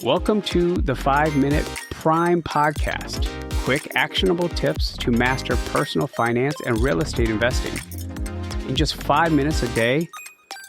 Welcome to the 5-Minute Prime Podcast. Quick, actionable tips to master personal finance and real estate investing. In just 5 minutes a day,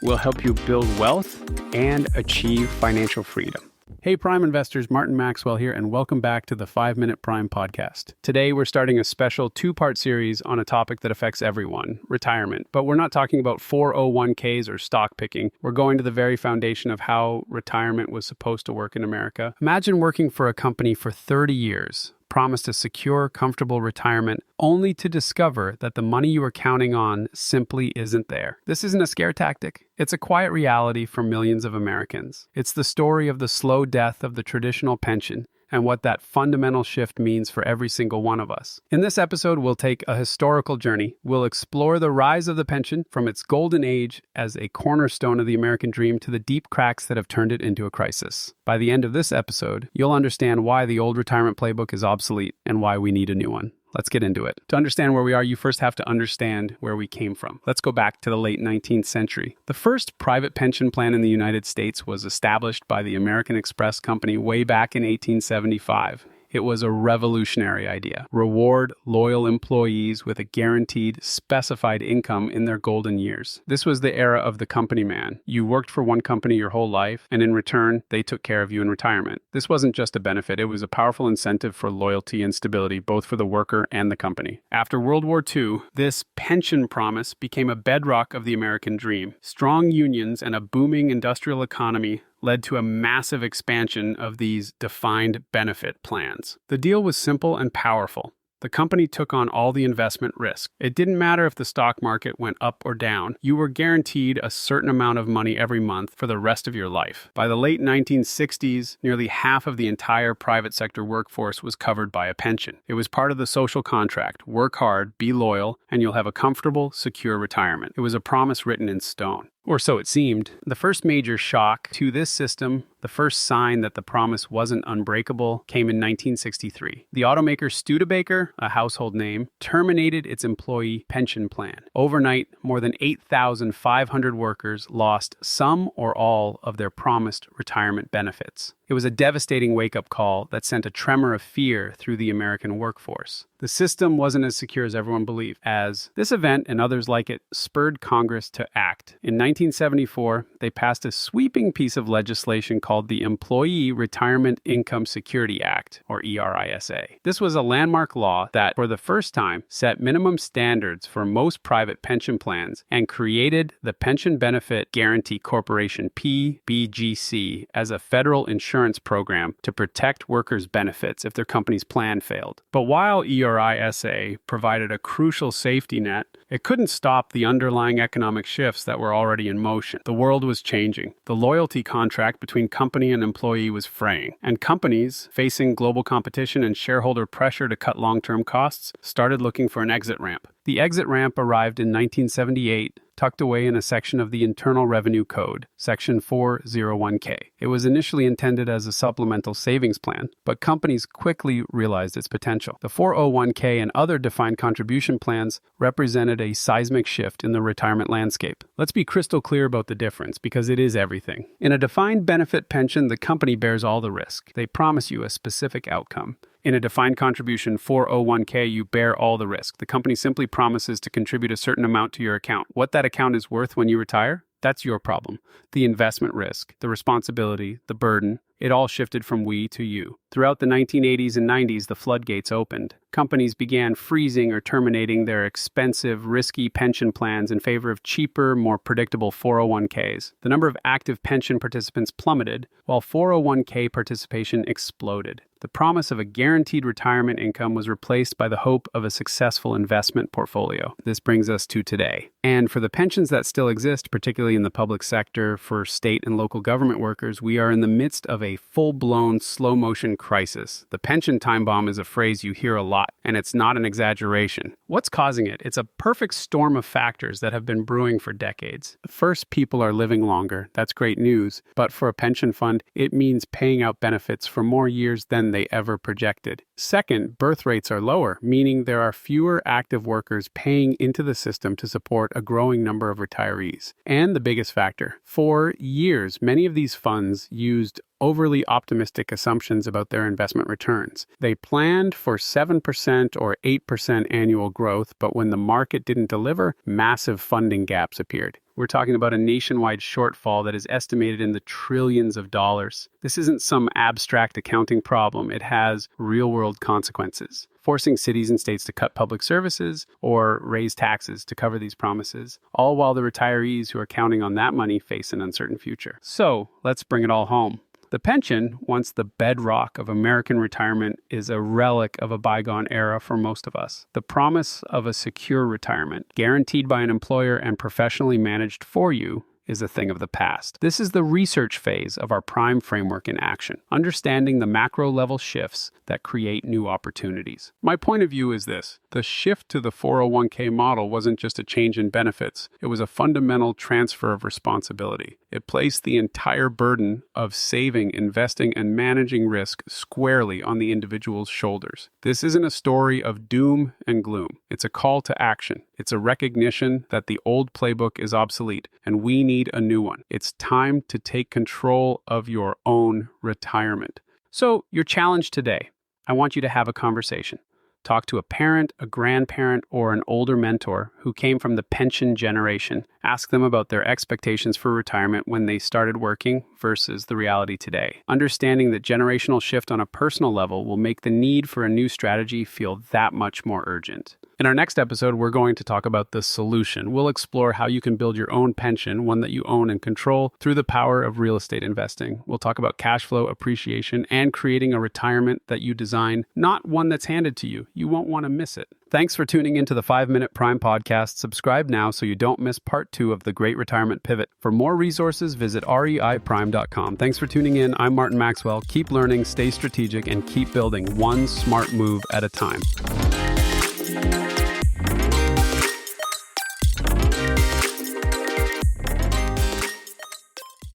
we'll help you build wealth and achieve financial freedom. Hey Prime investors, Martin Maxwell here, and welcome back to the 5-Minute Prime Podcast. Today we're starting a special 2-part series on a topic that affects everyone, retirement. But we're not talking about 401ks or stock picking. We're going to the very foundation of how retirement was supposed to work in America. Imagine working for a company for 30 years, promised a secure, comfortable retirement, only to discover that the money you were counting on simply isn't there. This isn't a scare tactic. It's a quiet reality for millions of Americans. It's the story of the slow death of the traditional pension and what that fundamental shift means for every single one of us. In this episode, we'll take a historical journey. We'll explore the rise of the pension from its golden age as a cornerstone of the American dream to the deep cracks that have turned it into a crisis. By the end of this episode, you'll understand why the old retirement playbook is obsolete and why we need a new one. Let's get into it. To understand where we are, you first have to understand where we came from. Let's go back to the late 19th century. The first private pension plan in the United States was established by the American Express Company way back in 1875. It was a revolutionary idea. Reward loyal employees with a guaranteed, specified income in their golden years. This was the era of the company man. You worked for one company your whole life, and in return, they took care of you in retirement. This wasn't just a benefit, it was a powerful incentive for loyalty and stability, both for the worker and the company. After World War II, this pension promise became a bedrock of the American dream. Strong unions and a booming industrial economy led to a massive expansion of these defined benefit plans. The deal was simple and powerful. The company took on all the investment risk. It didn't matter if the stock market went up or down. You were guaranteed a certain amount of money every month for the rest of your life. By the late 1960s, nearly half of the entire private sector workforce was covered by a pension. It was part of the social contract. Work hard, be loyal, and you'll have a comfortable, secure retirement. It was a promise written in stone. Or so it seemed. The first major shock to this system, the first sign that the promise wasn't unbreakable, came in 1963. The automaker Studebaker, a household name, terminated its employee pension plan. Overnight, more than 8,500 workers lost some or all of their promised retirement benefits. It was a devastating wake-up call that sent a tremor of fear through the American workforce. The system wasn't as secure as everyone believed, as this event and others like it spurred Congress to act. In 1974, they passed a sweeping piece of legislation called the Employee Retirement Income Security Act, or ERISA. This was a landmark law that, for the first time, set minimum standards for most private pension plans and created the Pension Benefit Guaranty Corporation, PBGC, as a federal insurance program to protect workers' benefits if their company's plan failed. But while ERISA provided a crucial safety net, it couldn't stop the underlying economic shifts that were already in motion. The world was changing. The loyalty contract between company and employee was fraying, and companies, facing global competition and shareholder pressure to cut long-term costs, started looking for an exit ramp. The exit ramp arrived in 1978, tucked away in a section of the Internal Revenue Code, Section 401k. It was initially intended as a supplemental savings plan, but companies quickly realized its potential. The 401k and other defined contribution plans represented a seismic shift in the retirement landscape. Let's be crystal clear about the difference, because it is everything. In a defined benefit pension, the company bears all the risk. They promise you a specific outcome. In a defined contribution 401k, you bear all the risk. The company simply promises to contribute a certain amount to your account. What that account is worth when you retire, that's your problem. The investment risk, the responsibility, the burden, it all shifted from we to you. Throughout the 1980s and 90s, the floodgates opened. Companies began freezing or terminating their expensive, risky pension plans in favor of cheaper, more predictable 401ks. The number of active pension participants plummeted, while 401k participation exploded. The promise of a guaranteed retirement income was replaced by the hope of a successful investment portfolio. This brings us to today. And for the pensions that still exist, particularly in the public sector, for state and local government workers, we are in the midst of a full-blown, slow-motion crisis. The pension time bomb is a phrase you hear a lot, and it's not an exaggeration. What's causing it? It's a perfect storm of factors that have been brewing for decades. First, people are living longer. That's great news. But for a pension fund, it means paying out benefits for more years than they ever projected. Second, birth rates are lower, meaning there are fewer active workers paying into the system to support a growing number of retirees. And the biggest factor, for years, many of these funds used overly optimistic assumptions about their investment returns. They planned for 7% or 8% annual growth, but when the market didn't deliver, massive funding gaps appeared. We're talking about a nationwide shortfall that is estimated in the trillions of dollars. This isn't some abstract accounting problem. It has real-world consequences, forcing cities and states to cut public services or raise taxes to cover these promises, all while the retirees who are counting on that money face an uncertain future. So, let's bring it all home. The pension, once the bedrock of American retirement, is a relic of a bygone era for most of us. The promise of a secure retirement, guaranteed by an employer and professionally managed for you, is a thing of the past. This is the research phase of our Prime framework in action, understanding the macro-level shifts that create new opportunities. My point of view is this. The shift to the 401k model wasn't just a change in benefits. It was a fundamental transfer of responsibility. It placed the entire burden of saving, investing, and managing risk squarely on the individual's shoulders. This isn't a story of doom and gloom. It's a call to action. It's a recognition that the old playbook is obsolete, and we need a new one. It's time to take control of your own retirement. So, your challenge today, I want you to have a conversation. Talk to a parent, a grandparent, or an older mentor who came from the pension generation. Ask them about their expectations for retirement when they started working versus the reality today. Understanding that generational shift on a personal level will make the need for a new strategy feel that much more urgent. In our next episode, we're going to talk about the solution. We'll explore how you can build your own pension, one that you own and control, through the power of real estate investing. We'll talk about cash flow appreciation and creating a retirement that you design, not one that's handed to you. You won't want to miss it. Thanks for tuning into the 5-Minute Prime Podcast. Subscribe now so you don't miss part 2 of the Great Retirement Pivot. For more resources, visit reiprime.com. Thanks for tuning in. I'm Martin Maxwell. Keep learning, stay strategic, and keep building one smart move at a time.